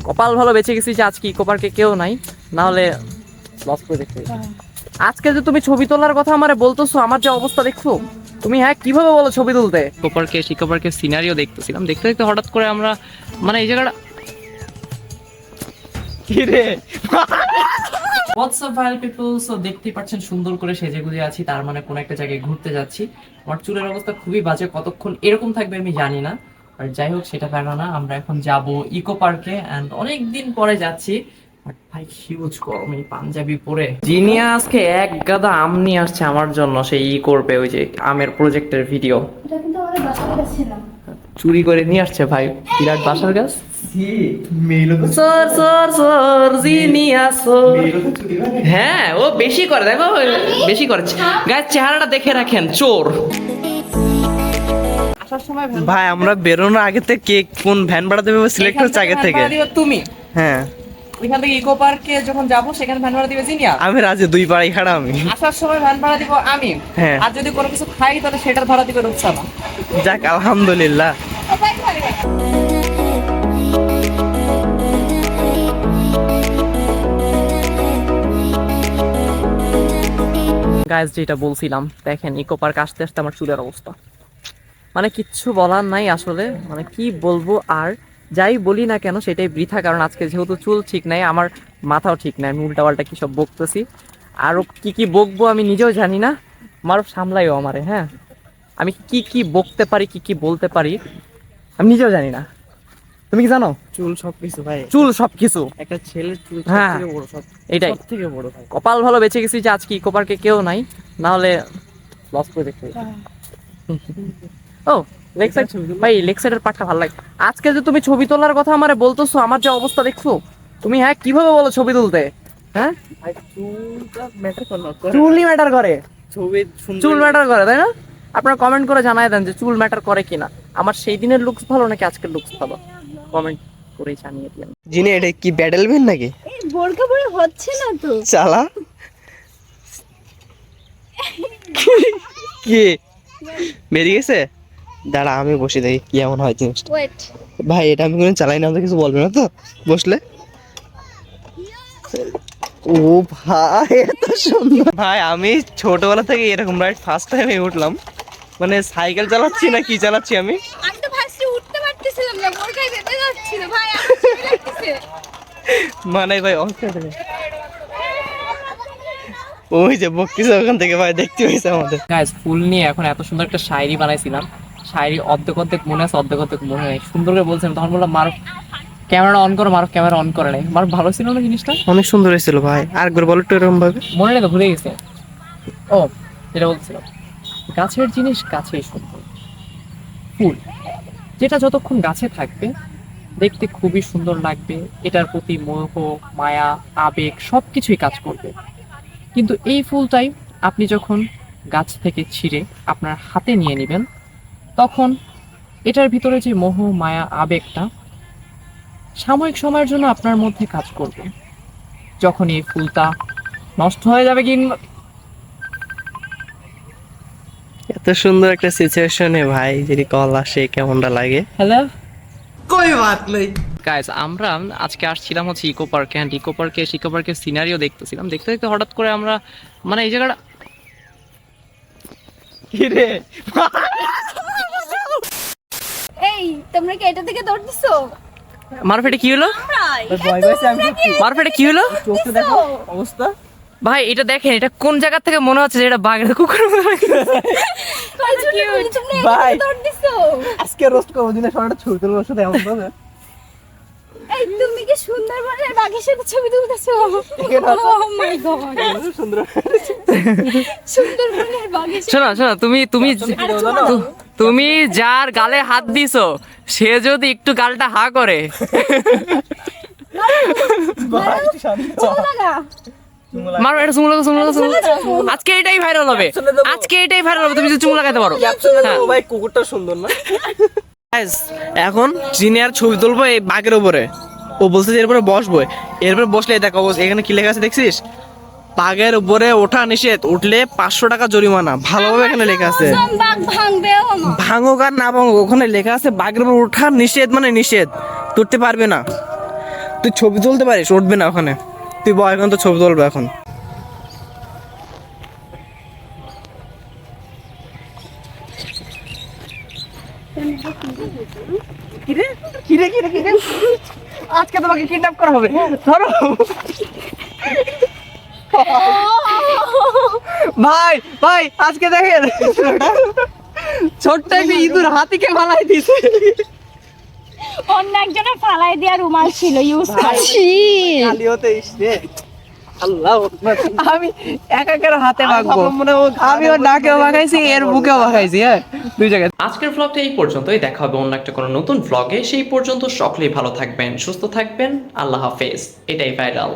কপাল ভালো বেঁচে গেছি যে আজকে ইকো পার্কে কেউ নাই, না হলে লস করে দেখতে। আজকে যে তুমি ছবি তোলার কথা আমারে বলতেছো, আমার যে অবস্থা দেখছো তুমি, হ্যাঁ কিভাবে বলো ছবি তুলতে। ইকো পার্কের সিনারিও দেখতেছিলাম, দেখতে দেখতে হঠাৎ করে আমরা মানে এই জায়গাটা কি রে হোয়াটসঅ্যাপ ভাইরাল পিপল। সো দেখতেই পাচ্ছেন সুন্দর করে সেজেগুজে আছি, তার মানে কোনো একটা জায়গায় ঘুরতে যাচ্ছি। আমার চুলের অবস্থা খুবই বাজে, কতক্ষণ এরকম থাকবে আমি জানি না, আর যাই হোক সেটা ব্যাপার না। আমরা এখন যাব ইকো পার্কে এন্ড অনেক দিন পরে যাচ্ছি। বাট ভাই হিউজ গরম, এই পাঞ্জাবি পরে জিনিয়া আজকে এক গাদা আম নিয়ে আসছে আমার জন্য, সেই ই করবে ওই যে আমের প্রজেক্টের ভিডিও, এটা কিন্তু আমাদের বাসার কাছে ছিল। চুরি করে নিয়ে আসছে ভাই, বিরাট বাসার গাছ। সর সর সর জিনিয়া সর। হ্যাঁ ও বেশি করে, দেখো বেশি করে গাছ, চেহারাটা দেখে রাখেন, চোর। আসার সময় ভাই আমরা বেরোনোর আগে থেকে কে কোন ভ্যান ভাড়া দেবে সিলেক্ট হচ্ছে আগে থেকে। তুমি হ্যাঁ ওইখান থেকে ইকো পার্কে যখন যাবো সেখানে ভ্যান ভাড়া দিবে জিনিয়া। আমি রাজি, দুই পাড়াই খাড়া আমি। আসার সময় ভ্যান ভাড়া দিব আমি। হ্যাঁ। আর যদি কোনো কিছু খাই তাহলে সেটার ভাড়া দিবে রুকসানা। যাক আলহামদুলিল্লাহ। গাইস যেটা বলছিলাম, দেখেন ইকো পার্ক আসতে আসতে আমার চুলের অবস্থা, মানে কিচ্ছু বলার নাই আসলে, মানে কি বলবো। আর যাই বলি না কেন সেটাই বৃথা, কারণ আজকে যেহেতু চুল ঠিক নাই, আমার মাথাও ঠিক নাই, আমি উল্টাপাল্টা কি সব বকতেছি। আরো কি কি বকবো আমি নিজেও জানি না, আমারও সামলাইও আমারে। হ্যাঁ আমি কি কি বকতে পারি, কি কি বলতে পারি আমি নিজেও জানি না। তুমি কি জানো? চুল সবকিছু ভাই, চুল সবকিছু, একটা ছেলের চুল হ্যাঁ, সবথেকে বড়, এটাই সবথেকে বড় ভাই। কপাল ভালো বেঁচে গেছি যে আজকে ইকো পার্কে কেউ নাই, না হলে লস করে দেখতে। ও লেগ সাইড ভাই, লেগ সাইডের পার্টটা ভালো লাগে। আজকে যে তুমি ছবি তোলার কথা আমারে বলতেছো, আমার যে অবস্থা দেখছো তুমি, হ্যাঁ কিভাবে বলো ছবি তুলতে। হ্যাঁ ভাই চুলটা ম্যাটার করে না, চুলই ম্যাটার করে, ছবি সুন্দর চুল ম্যাটার করে, তাই না? আপনারা কমেন্ট করে জানায় দেন যে চুল ম্যাটার করে কিনা, আমার সেই দিনের লুকস ভালো নাকি আজকের লুকস ভালো, কমেন্ট করে জানিয়ে দিন। জিনি এটা কি ব্যাটেল ভ্যান নাকি? এই বোরকা পরে হচ্ছে না তো। চালা কি বেরিয়ে গেছে, দাঁড়া আমি বসে দেখি কি এমন হয় জিনিসটা। ওয়েট, ভাই এটা আমি কোনো চালাই না, আমাদের কিছু বলবে না তো বসলে? ও ভাই এত সুন্দর ভাই, আমি ছোটবেলা থেকে এরকম রাইড ফার্স্ট টাইম উঠলাম, মানে সাইকেল চালাচ্ছি না কি চালাচ্ছি আমি তো ফার্স্টে উঠতে পারতেছিলাম না, বোরকায় বেঁধে যাচ্ছিল ভাই, আমার ছিঁড়ে লাগতেছে। মানে ভাই অসাধারণ। ওই যে বকতেছে ওখান থেকে ভাই, দেখতে হয়েছে আমাদের। গাইস ফুল নিয়ে এখন এত সুন্দর একটা শায়রি বানাইছিলাম, শায়রি অর্ধেক অর্ধেক মনে আছে, অর্ধেক অর্ধেক মনে নেই। সুন্দর করে বলছিলাম, তখন বললাম মারুফ ক্যামেরা অন করো, মারুফ ক্যামেরা অন করে নাই। মারুফ ভালো ছিল না জিনিসটা, অনেক সুন্দর হয়েছিল ভাই, আরেকবার বলো একটু এরকম ভাবে। মনে নেই তো, ভুলে গেছে। ও যেটা বলছিলাম, গাছের জিনিস গাছেই সুন্দর, ফুল যেটা যতক্ষণ গাছে থাকবে দেখতে খুবই সুন্দর লাগবে, এটার প্রতি মোহ মায়া আবেগ সবকিছুই কাজ করবে। কিন্তু এই ফুলটাই আপনি যখন গাছ থেকে ছিঁড়ে আপনার হাতে নিয়ে নেবেন, তখন এটার ভিতরে যে মোহ মায়া আবেগটা সাময়িক সময়ের জন্য আপনার মধ্যে কাজ করবে, যখন এই ফুলটা নষ্ট হয়ে যাবে কিংবা এত সুন্দর একটা সিচুয়েশনে ভাই যদি কল আসে কেমনটা লাগে। হ্যালো কই বাত নেই গাইস, আমরা আজকে আসছিলাম হচ্ছে ইকো পার্কে, অ্যান্ড ইকো পার্কের সিনারিও দেখতেছিলাম, দেখতে দেখতে হঠাৎ করে আমরা মানে এই জায়গাটা কি রে এই তোমরা কি এটা থেকে দৌড় দিছো? মারফেটে কি হলো? মারফেটে কি হলো? চোখে দেখো অবস্থা ভাই এটা দেখেন, এটা কোন জায়গা থেকে মনে হচ্ছে যে এটা বাঘের কুকুর ভাই। দৌড় দিছো? আজকে রোস্ট করবো দিনে সবাই ছবি তুলবো সাথে এমন ভাবে। এই তুমি কি সুন্দরবনের বাঘের সাথে ছবি তুলতেছো? Oh my God! সুন্দর সুন্দরবনের বাঘের সাথে শোনো শোনো, তুমি যার গালে হাত দিছো সে যদি একটু গালটা হা করে, চুমু লাগা। মারো এটা চুমু লাগো, চুমু লাগো, চুমু লাগো। আজকে এটাই ভাইরাল হবে, আজকে এটাই ভাইরাল হবে, তুমি যদি চুমু লাগাতে পারো। হ্যাঁ। ভাই কুকুরটা সুন্দর না? এখন জিনিয়ার ছবি তুলবো এই বাঘের উপরে, ও বলছে যে এরপরে বসবো, এরপরে বসলে দেখো এখানে কি লেখা আছে দেখছিস, বাঘের উপরে ওঠা নিষেধ, উঠলে 500 টাকা জরিমানা। ভালোভাবে এখানে লেখা আছে, বাঘ ভাঙবে ও মা। ভাঙুক আর না ভাঙুক ওখানে লেখা আছে বাঘের উপর ওঠা নিষেধ, মানে নিষেধ, তুলতে পারবে না। তুই ছবি তুলতে পারিস, উঠবে না ওখানে। তুই বয়, এখন তো ছবি তুলবে এখন। কিরে কিরে কিরে কিরে আজকে তোমাকে কিডন্যাপ করা হবে, ধরো। ভাই ভাই আজকে দেখেন ছোট্ট একটা ইঁদুর হাতিকে মালাই দিছে। অন্য একজনের ফালাই দেওয়া রুমাল ছিল ইউজ করছি। আমি এক একের হাতে মাখবো, আমি ওর নাকেও মাখাইছি, এর বুকেও মাখাইছি। হ্যাঁ, দুই জায়গায়। আজকের ভ্লগটা এই পর্যন্তই, দেখা হবে অন্য একটা কোনো নতুন ভ্লগে। সেই পর্যন্ত সকলেই ভালো থাকবেন, সুস্থ থাকবেন। আল্লাহ হাফেজ। এটাই ভাইরাল।